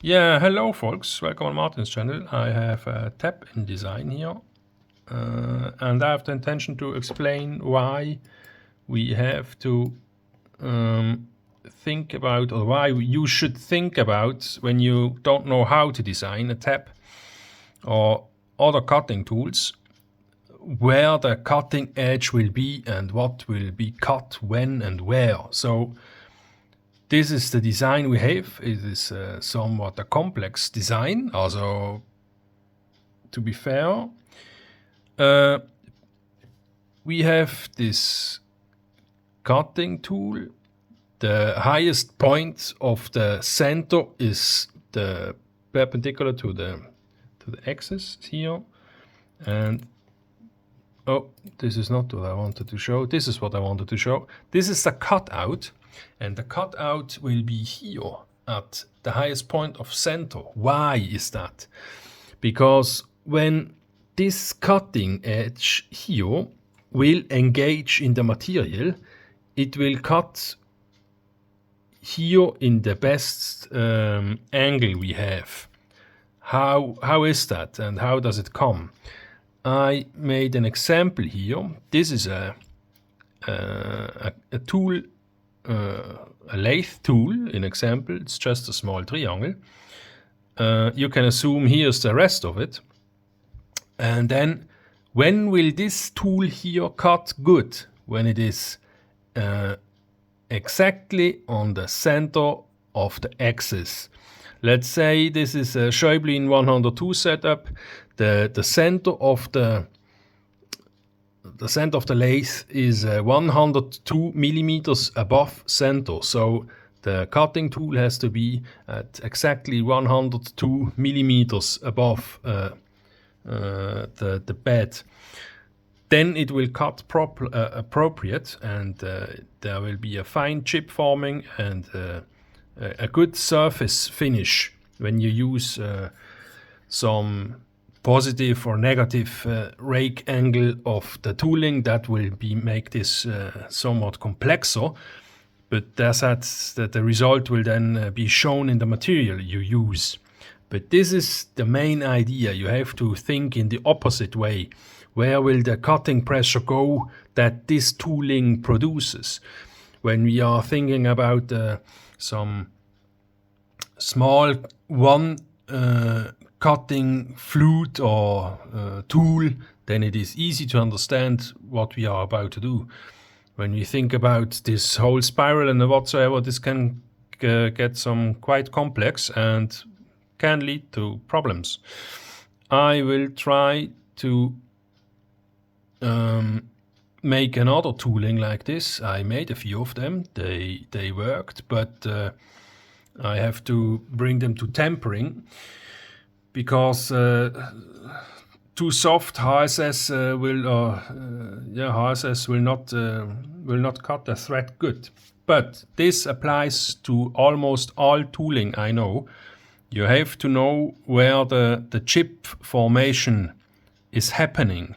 Yeah, hello folks, welcome on Martin's channel. I have a tab in design here and I have the intention to explain why we have to think about, or why you should think about when you don't know how to design a tab or other cutting tools, where the cutting edge will be and what will be cut when and where. So this is the design we have. It is somewhat a complex design. Also, to be fair, we have this cutting tool. The highest point of the center is the perpendicular to the axis here, and oh, this is not what I wanted to show. This is what I wanted to show. This is the cutout, and the cutout will be here at the highest point of center. Why is that? Because when this cutting edge here will engage in the material, it will cut here in the best angle we have. How is that, and how does it come? I made an example here. This is a tool, a lathe tool in example. It's just a small triangle. You can assume here's the rest of it. And then when will this tool here cut good? When it is exactly on the center of the axis. Let's say this is a Schäublin 102 setup. The center of the lathe is 102 millimeters above center. So the cutting tool has to be at exactly 102 millimeters above the bed. Then it will cut appropriate, and there will be a fine chip forming and a good surface finish when you use some positive or negative rake angle of the tooling. That will make this somewhat complexer, but that the result will then be shown in the material you use. But this is the main idea. You have to think in the opposite way. Where will the cutting pressure go that this tooling produces? When we are thinking about some small one cutting flute or tool, then it is easy to understand what we are about to do. When we think about this whole spiral and whatsoever, this can get some quite complex and can lead to problems. I will try to make another tooling like this. I made a few of them. They worked, but I have to bring them to tempering, because too soft HSS will not cut the thread good. But this applies to almost all tooling I know. You have to know where the chip formation is happening.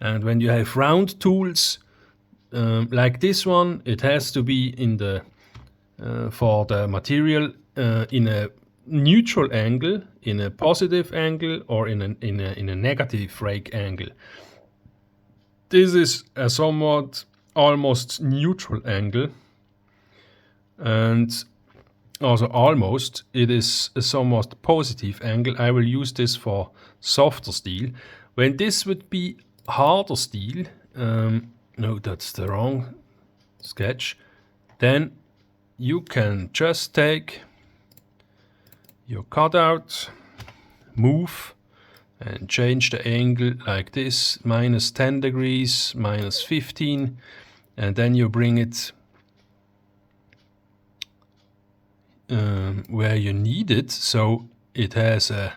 And when you have round tools like this one, it has to be in the for the material in a neutral angle, in a positive angle, or in a negative rake angle. This is a somewhat almost neutral angle, and also almost it is a somewhat positive angle. I will use this for softer steel. When this would be harder steel, no, that's the wrong sketch, then you can just take your cutout, move, and change the angle like this, -10 degrees, -15, and then you bring it where you need it, so it has a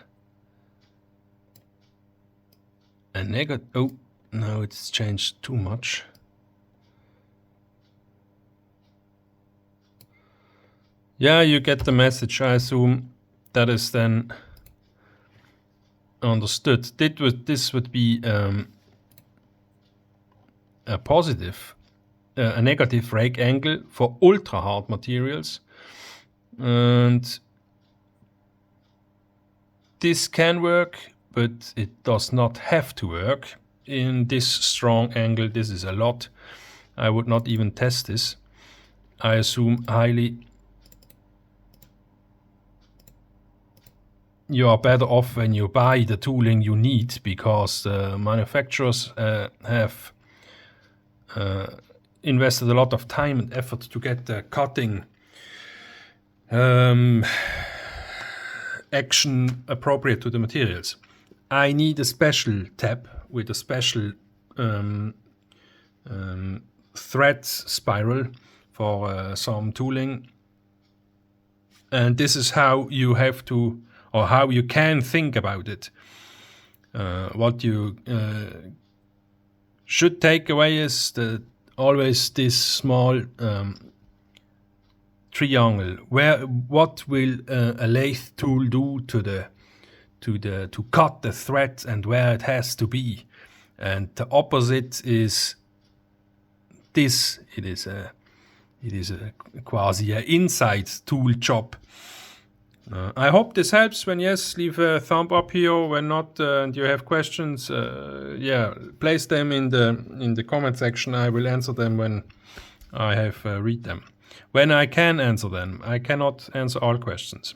negative. Oh, no, it's changed too much. Yeah, you get the message. I assume that is then understood. This would be a positive, a negative rake angle for ultra hard materials, and this can work, but it does not have to work. In this strong angle, this is a lot. I would not even test this. I assume highly you are better off when you buy the tooling you need, because the manufacturers have invested a lot of time and effort to get the cutting action appropriate to the materials. I need a special tab with a special thread spiral for some tooling, and this is how you have to, or how you can think about it. What you should take away is always this small triangle. What will a lathe tool do to cut the thread, and where it has to be? And the opposite is this. It is a quasi inside tool job. I hope this helps. When yes, leave a thumb up here. When not, and you have questions, place them in the comment section. I will answer them when I have read them. When I can answer them. I cannot answer all questions.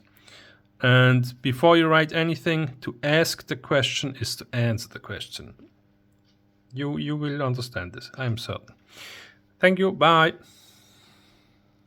And before you write anything, to ask the question is to answer the question. You will understand this, I'm certain. Thank you. Bye.